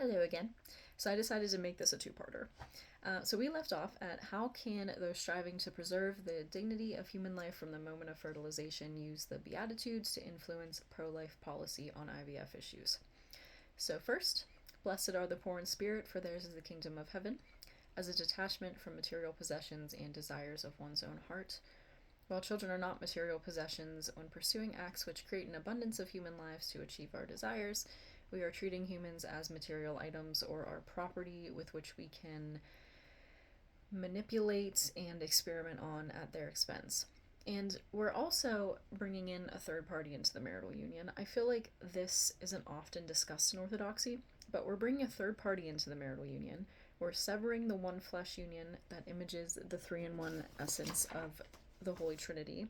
Hello again. So I decided to make this a two-parter. So we left off at how can those striving to preserve the dignity of human life from the moment of fertilization use the beatitudes to influence pro-life policy on IVF issues. So first, blessed are the poor in spirit, for theirs is the kingdom of heaven. As a detachment from material possessions and desires of one's own heart. While children are not material possessions, when pursuing acts which create an abundance of human lives to achieve our desires, we are treating humans as material items or our property with which we can manipulate and experiment on at their expense. And we're also bringing in a third party into the marital union. I feel like this isn't often discussed in Orthodoxy, but we're bringing a third party into the marital union. We're severing the one flesh union that images the three-in-one essence of the Holy Trinity.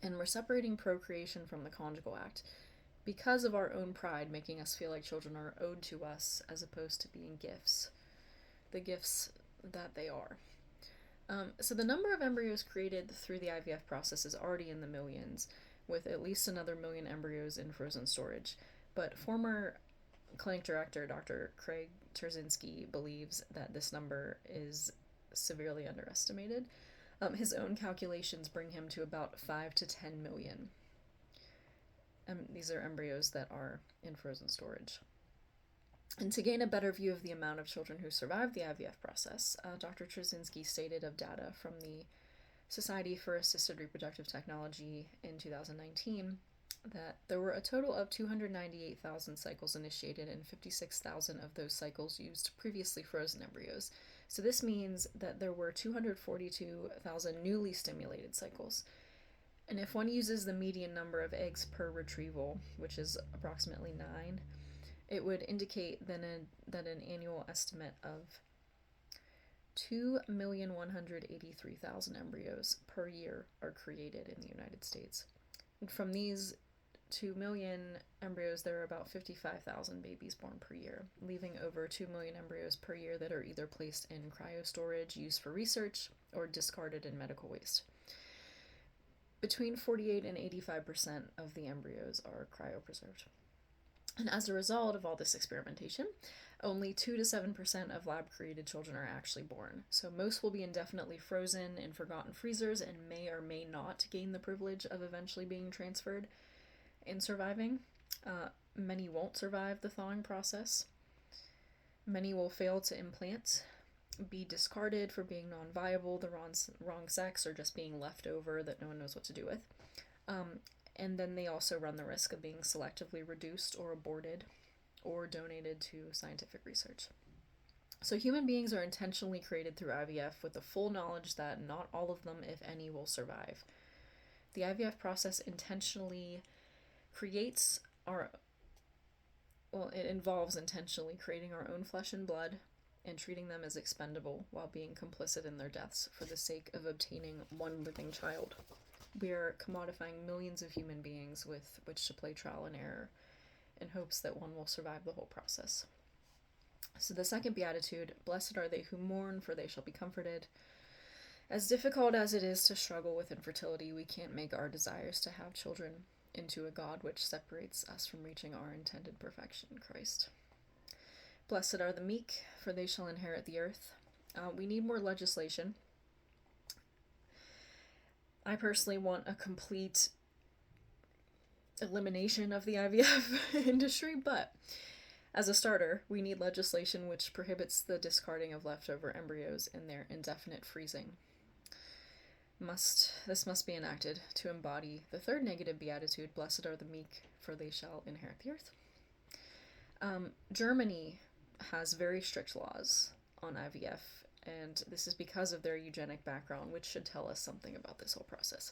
And we're separating procreation from the conjugal act because of our own pride, making us feel like children are owed to us as opposed to being gifts. The gifts that they are. So the number of embryos created through the IVF process is already in the millions, with at least another million embryos in frozen storage. But former clinic director Dr. Craig Terzinski believes that this number is severely underestimated. His own calculations bring him to about 5 to 10 million. These are embryos that are in frozen storage. And to gain a better view of the amount of children who survived the IVF process, Dr. Trzynski stated of data from the Society for Assisted Reproductive Technology in 2019 that there were a total of 298,000 cycles initiated, and 56,000 of those cycles used previously frozen embryos. So this means that there were 242,000 newly stimulated cycles. And if one uses the median number of eggs per retrieval, which is approximately 9, it would indicate that an annual estimate of 2,183,000 embryos per year are created in the United States. And from these 2 million embryos, there are about 55,000 babies born per year, leaving over 2 million embryos per year that are either placed in cryostorage, used for research, or discarded in medical waste. Between 48 and 85% of the embryos are cryopreserved. And as a result of all this experimentation, only 2 to 7% of lab-created children are actually born. So most will be indefinitely frozen in forgotten freezers and may or may not gain the privilege of eventually being transferred and surviving. Many won't survive the thawing process. Many will fail to implant, be discarded for being non-viable, the wrong sex, or just being left over that no one knows what to do with. And then they also run the risk of being selectively reduced or aborted or donated to scientific research. So human beings are intentionally created through IVF with the full knowledge that not all of them, if any, will survive. The IVF process intentionally it involves intentionally creating our own flesh and blood and treating them as expendable while being complicit in their deaths for the sake of obtaining one living child. We are commodifying millions of human beings with which to play trial and error in hopes that one will survive the whole process. So the second beatitude, blessed are they who mourn, for they shall be comforted. As difficult as it is to struggle with infertility, we can't make our desires to have children into a God which separates us from reaching our intended perfection in Christ. Blessed are the meek, for they shall inherit the earth. We need more legislation. I personally want a complete elimination of the IVF industry, but as a starter, we need legislation which prohibits the discarding of leftover embryos and their indefinite freezing. This must be enacted to embody the third negative beatitude, blessed are the meek, for they shall inherit the earth. Germany has very strict laws on IVF, and this is because of their eugenic background, which should tell us something about this whole process.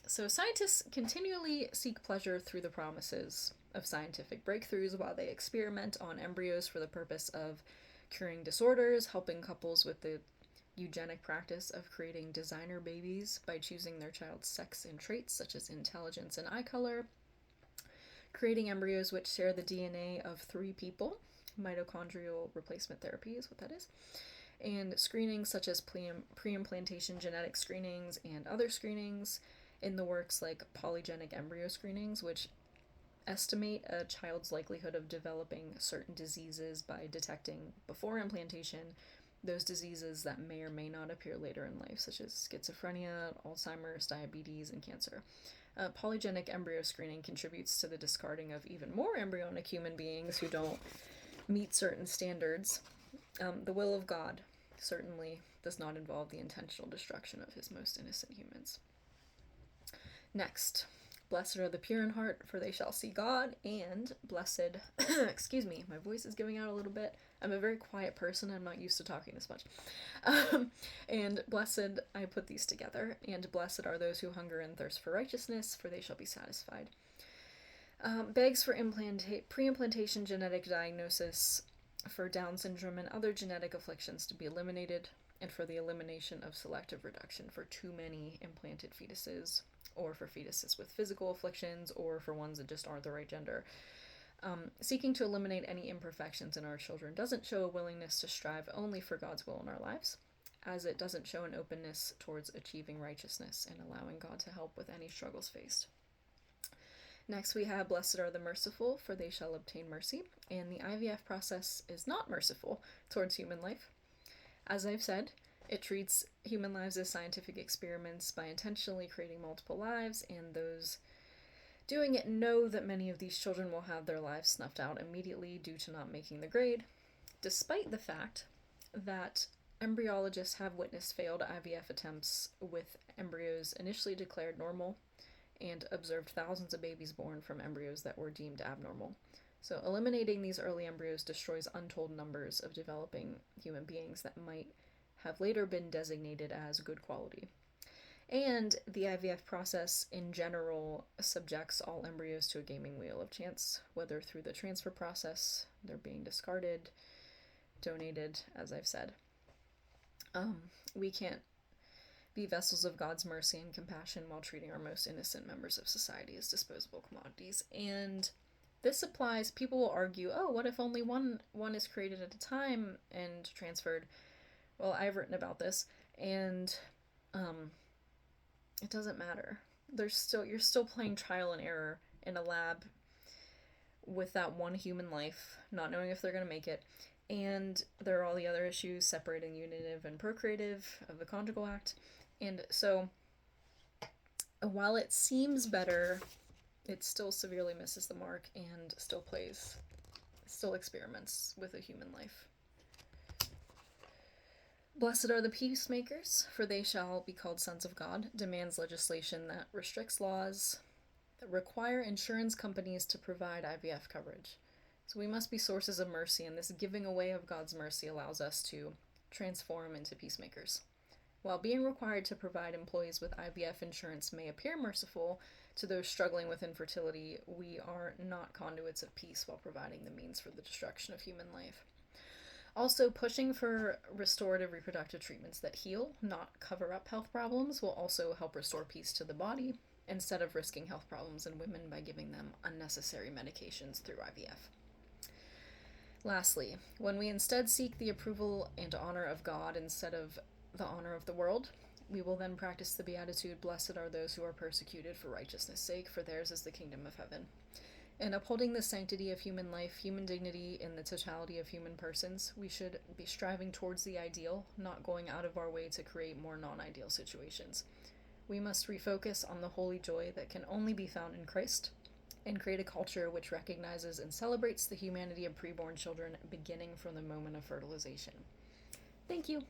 So scientists continually seek pleasure through the promises of scientific breakthroughs while they experiment on embryos for the purpose of curing disorders, helping couples with the eugenic practice of creating designer babies by choosing their child's sex and traits such as intelligence and eye color, creating embryos which share the DNA of 3 people, mitochondrial replacement therapy is what that is, and screenings such as pre-implantation genetic screenings and other screenings in the works like polygenic embryo screenings, which estimate a child's likelihood of developing certain diseases by detecting before implantation those diseases that may or may not appear later in life, such as schizophrenia, Alzheimer's, diabetes, and cancer. Polygenic embryo screening contributes to the discarding of even more embryonic human beings who don't meet certain standards. The will of God certainly does not involve the intentional destruction of his most innocent humans. Next, blessed are the pure in heart, for they shall see God, and blessed, excuse me, my voice is giving out a little bit. I'm a very quiet person, I'm not used to talking this much. And blessed, I put these together, and blessed are those who hunger and thirst for righteousness, for they shall be satisfied. Begs for pre-implantation genetic diagnosis for Down syndrome and other genetic afflictions to be eliminated, and for the elimination of selective reduction for too many implanted fetuses, or for fetuses with physical afflictions, or for ones that just aren't the right gender. Seeking to eliminate any imperfections in our children doesn't show a willingness to strive only for God's will in our lives, as it doesn't show an openness towards achieving righteousness and allowing God to help with any struggles faced. Next we have, blessed are the merciful, for they shall obtain mercy, and the IVF process is not merciful towards human life. As I've said, it treats human lives as scientific experiments by intentionally creating multiple lives, and those doing it know that many of these children will have their lives snuffed out immediately due to not making the grade, despite the fact that embryologists have witnessed failed IVF attempts with embryos initially declared normal and observed thousands of babies born from embryos that were deemed abnormal. So eliminating these early embryos destroys untold numbers of developing human beings that might have later been designated as good quality. And the IVF process in general subjects all embryos to a gaming wheel of chance, whether through the transfer process, they're being discarded, donated, as I've said. We can't be vessels of God's mercy and compassion while treating our most innocent members of society as disposable commodities. And this applies, people will argue, oh, what if only one is created at a time and transferred? Well, I've written about this, and it doesn't matter. You're still playing trial and error in a lab with that one human life, not knowing if they're going to make it. And there are all the other issues separating unitive and procreative of the conjugal act. And so, while it seems better, it still severely misses the mark and still experiments with a human life. Blessed are the peacemakers, for they shall be called sons of God, demands legislation that restricts laws that require insurance companies to provide IVF coverage. So we must be sources of mercy, and this giving away of God's mercy allows us to transform into peacemakers. While being required to provide employees with IVF insurance may appear merciful to those struggling with infertility, we are not conduits of peace while providing the means for the destruction of human life. Also, pushing for restorative reproductive treatments that heal, not cover up health problems, will also help restore peace to the body, instead of risking health problems in women by giving them unnecessary medications through IVF. Lastly, when we instead seek the approval and honor of God instead of the honor of the world, we will then practice the beatitude, blessed are those who are persecuted for righteousness' sake, for theirs is the kingdom of heaven. In upholding the sanctity of human life, human dignity, and the totality of human persons, we should be striving towards the ideal, not going out of our way to create more non-ideal situations. We must refocus on the holy joy that can only be found in Christ, and create a culture which recognizes and celebrates the humanity of preborn children beginning from the moment of fertilization. Thank you.